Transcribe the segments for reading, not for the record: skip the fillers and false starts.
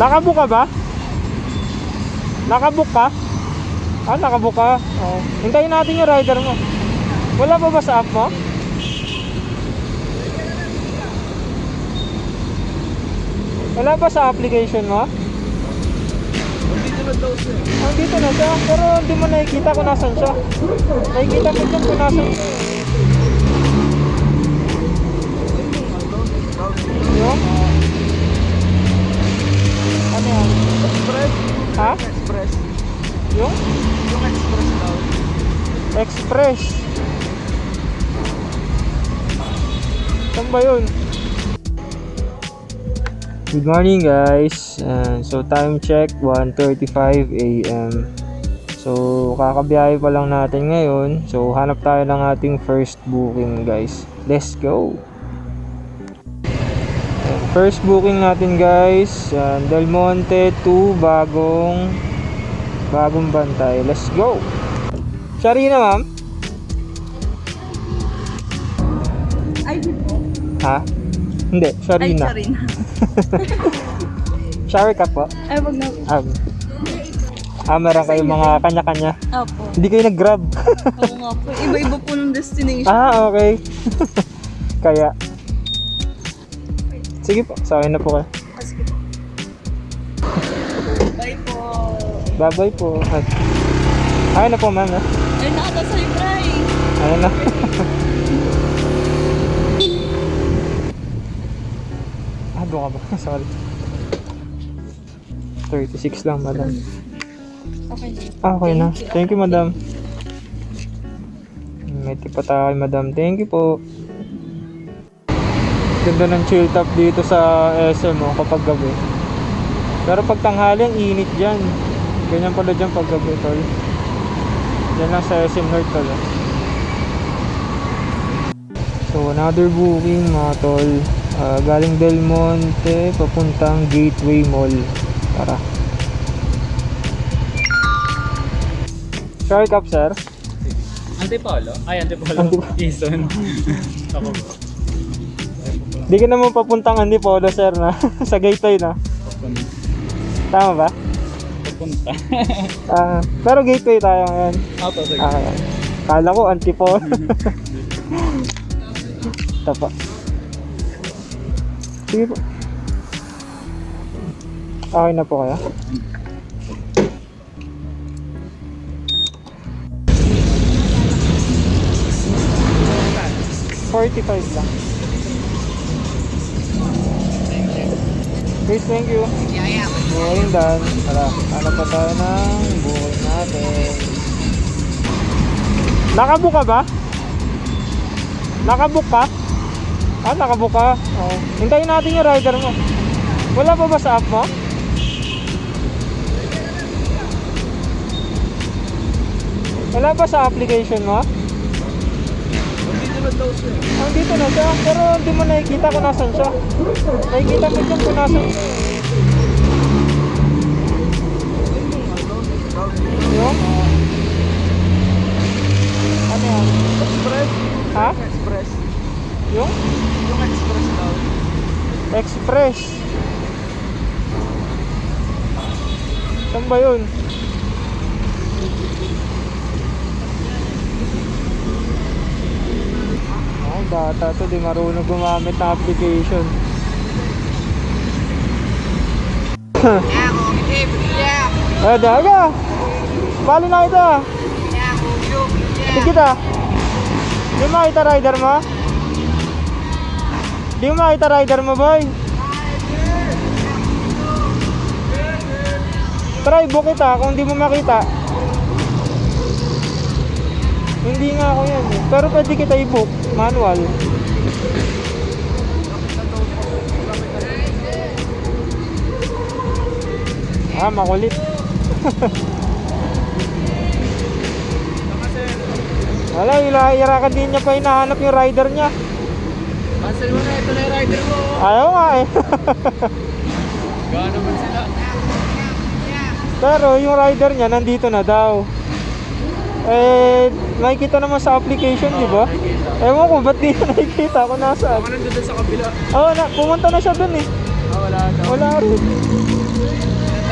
Nakabook ka ba? Nakabook ka? Ah, nakabook ka? Oo. Hintayin natin yung rider mo. Wala pa ba sa app mo? Wala pa sa application mo? Dito na daw siya. Dito na siya, pero hindi mo nakikita kung nasan siya. Nakikita mo dyan kung nasan siya. Yung? Ano yan? Express? Ha? Express. Yung? Yung express daw. Express. Saan ba yun? Good morning guys. So time check 1:35 AM. So kakabiyahe pa lang natin ngayon. So hanap tayo ng ating first booking guys. Let's go. First booking natin guys, Del Monte to Bagong Bantay. Let's go. Sharina ma'am? Ay, di po. Ha? Hindi, Ay, Sharina. Sharina. Shower ka po? Ay, wag na. Meron kayong mga kanya-kanya. Opo. Hindi kayo nag-grab. Oo nga po. Iba-iba po ng destination. Okay. Kaya. Sige po, sa akin na po kayo. Sige po. Bye po. Bye-bye po. Ayun na po ma'am. Ay, nakata sa'yo, Bray. Ayun na. Doon ka ba? Sorry. 36 lang madam. Okay na. Okay na. Thank you madam. May tip pa tayo madam. Thank you po. Ganda ng chill top dito sa SM kapag gabi. Pero pag tanghali ang init dyan. Ganyan pala dyan pag gabi tol. Dyan lang sa SM North tol. So another booking mga tol. Galing Del Monte papuntang Gateway Mall. Tara. Short up sir. Antipolo? Ay, Antipolo. Quezon. Ako po. Di ka naman papuntang Antipolo sir na. Sa Gateway na. Papunta. Tama ba? Papunta. Pero Gateway tayo ngayon. Ako, sige. Kala ko Antipolo. Tapa. Sige po. Okay na po kaya? $45 lang. Please, thank you. Buhay done. Tara, hanap pa tayo ng buhay natin. Nakabook ka ba? Nakabook ka? Nakabook ka? Oo. Hintayin natin yung rider mo. Wala pa ba sa app mo? Wala pa sa application mo? Dito na daw siya. Dito na siya, pero hindi mo nakikita kung nasan siya. Nakikita mo dyan kung nasan siya. Yung? Ano yan? Express? Ha? Express. Yung? Yung express daw. Express. Saan ba yun? Bata to, di marunong gumamit ng application. Daga! Bali na kita! Di kita! Di makita rider mo? Di makita rider mo boy? Try book kita kung di mo makita. Hindi nga ako yan eh. Pero pwede kita i-book. Manual. Makulit. Wala, ira-irakan din niya pa hinahanap yung rider niya. Cancel mo na, ito na yung rider mo. Ayaw nga eh. Gano'n naman sila. Pero yung rider niya nandito na daw. Nakikita naman sa application, di ba? Ewan ko, ba't di na nakikita kung nasaan? Ako nandun sa kabila. Pumunta na siya dun eh. Wala daw. Wala rin.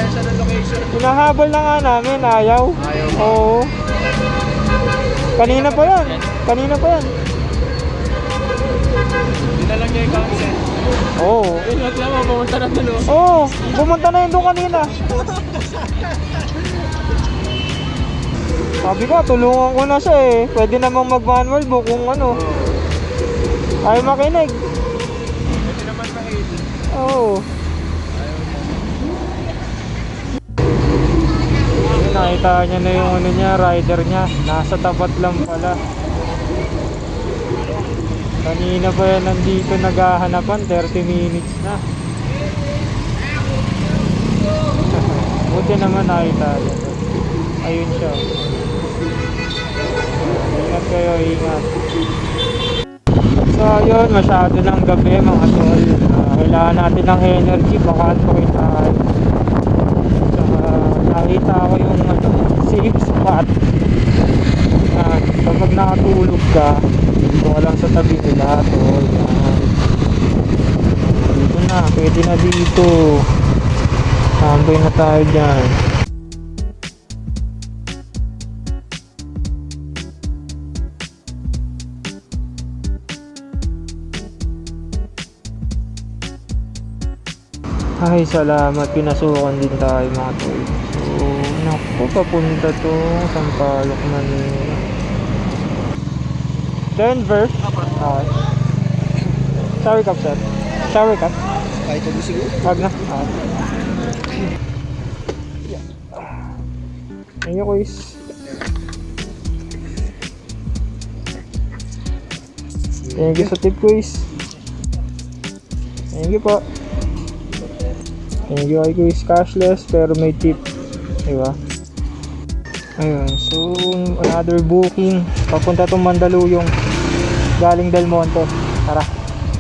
siya ng location. Hinahabol na nga namin, ayaw. Ayaw ba? Oo. Kanina pa yan. Kanina pa yan. Hindi na lang niya i-cancel. Oo. Ayun, wag lang, pumunta na tulo. Oo, pumunta na yun doon kanina. Sabi ko, tulungan ko na siya eh. Pwede namang mag-manual book kung ano. Ayaw makinig. Pwede naman makinig. Oo. Nakita niya na yung ano niya, rider niya. Nasa tapat lang pala. Kanina pa yan nandito naghahanapan, 30 minutes na. Buti naman nakita niya. Ayun siya. Ingat kayo, ingat. So yun, masyado ng gabi mga tol. Kailangan natin ng energy, baka antukin tayo. Nakita ko yung safe spot na kapag nakatulog ka dito ka lang sa tabi nila tol. Dito na, pwede na dito. Tambay na tayo dyan. Ay, salamat. Pinasukan din tayo mga tol. So, naku, papunta to. Sampaloc, Manila. Denver? Okay. Shower cup, sir. Shower cup? Kahit ito siguro. Wag na. Okay. Thank you, quiz. Thank you sa tip, quiz. Thank you po. Thank you kay quiz. Cashless pero may tip. Diba? Ayun. So, another booking. Papunta tong Mandaluyong. Galing Del Monte. Tara.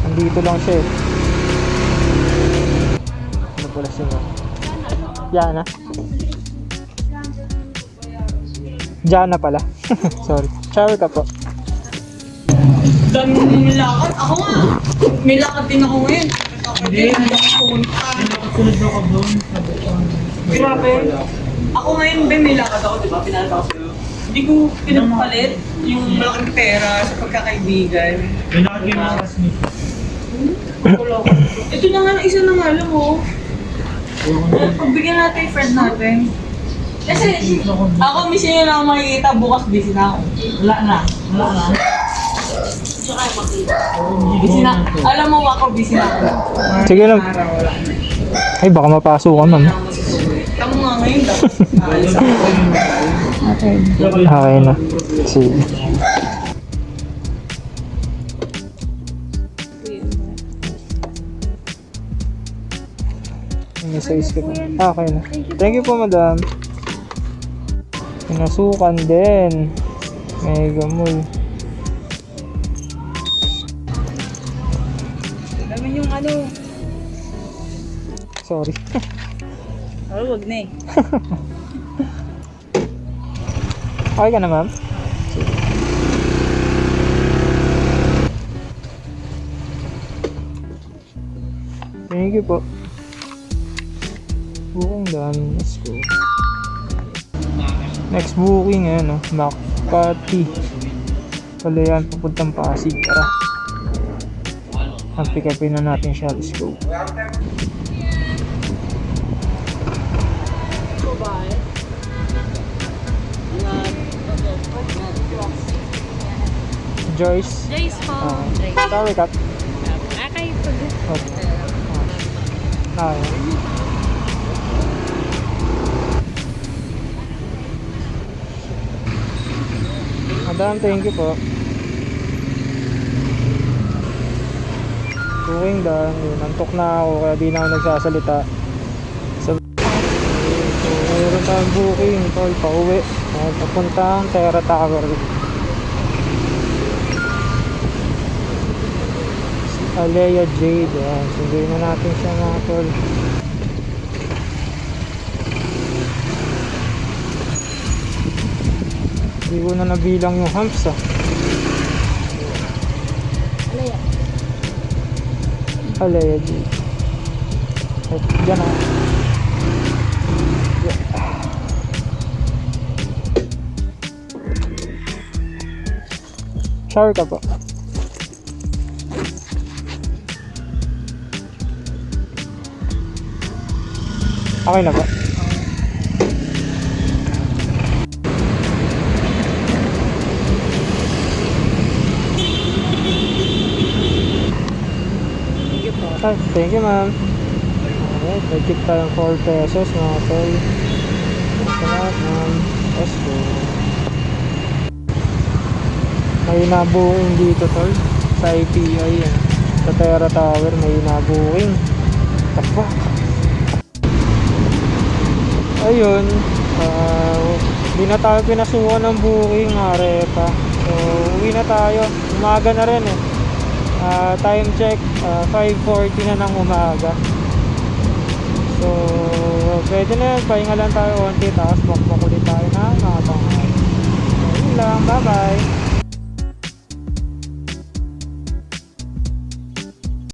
Nandito lang siya eh. Ano pala siya? Yana. Jana pala. Sorry. Shower ka po. Dami mong nilakad. Ako nga. May lakad din ako ngayon. Hindi ako pumunta. Sunod na ka doon. Grabe. Ako ngayon, Ben, may lakad ako, di ba? Pinalad ako sa'yo. Hindi ko pinapalit yung malaking pera sa pagkakaibigan. Pinakagay mo sa Smith. Ito na nga, isa na nga lang, oh. Pagbigyan natin yung friend natin. Kasi ako, mismo yun ako makikita, bukas busy na ako. Wala na. Busy na. Alam mo ako, busy na ako. Sige lang. Araw, wala na. Ay, baka mapasok ka, ma'am. Tama nga ngayon, dapat aalis ako. Okay na. Sige. Size ko. Okay na. Thank you po, madam. Pinasukan din. Mega Mall. Dami yung ano. Sorry. Wag na eh. Okay ka na, ma'am? Thank you po. Booking done. Let's go. Next booking ayan, Makati. Pala yan, papuntang Pasig. Tara. Pick upin na natin siya. Let's go. Joyce. Joyce po. Shower cup. Akay po. Okay. Madam, thank you po. Booking done. Yun, antok na ako kaya di na ako nagsasalita. So, mayroon tayong booking. Tol, pauwi. Papuntang Terra Tower. Alea Jade. Yan. Sunduin na natin siya mga tol. Hindi ko na nabilang yung humps Alea Jade. Diyan Shower ka po. Okay na po. Thank you, ma'am. Alright, nag-tip tayong 4 pesos mga tol. Salamat, ma'am. Let's go. May nabuking dito, tol. Sa IPI, yan. Sa Terra Tower, may nabuking. The fuck? Ayun. Di na tayo pinasukan ng booking, arepa. So, uwi na tayo. Umaga na rin eh. Time check, 5:40 na ng umaga. So, pwede na yan. Pahinga lang tayo konti. Tapos bakbak ulit tayo na mga tanghali. So, yun lang. Bye-bye.